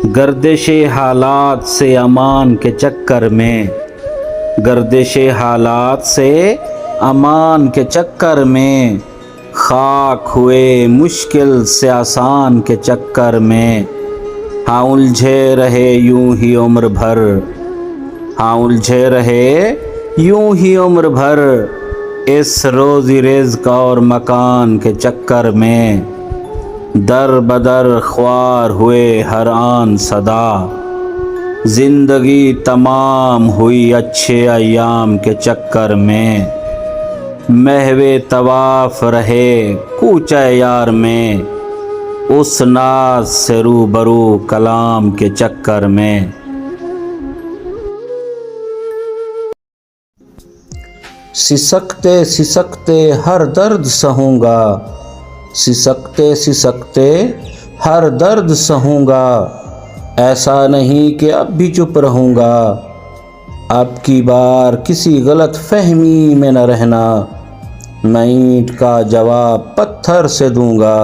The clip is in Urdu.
گردش حالات سے امان کے چکر میں، گردش حالات سے امان کے چکر میں، خاک ہوئے مشکل سے آسان کے چکر میں، ہاں الجھے رہے یوں ہی عمر بھر، ہاں الجھے رہے یوں ہی عمر بھر، اس روزی رزق اور مکان کے چکر میں، در بدر خوار ہوئے ہر آن صدا، زندگی تمام ہوئی اچھے ایام کے چکر میں، محو طواف رہے کوچہ یار میں، اس ناز سے روبرو کلام کے چکر میں۔ سسکتے سسکتے ہر درد سہوں گا، سسکتے سسکتے ہر درد سہوں گا، ایسا نہیں کہ اب بھی چپ رہوں گا، اب کی بار کسی غلط فہمی میں نہ رہنا، میں اینٹ کا جواب پتھر سے دوں گا۔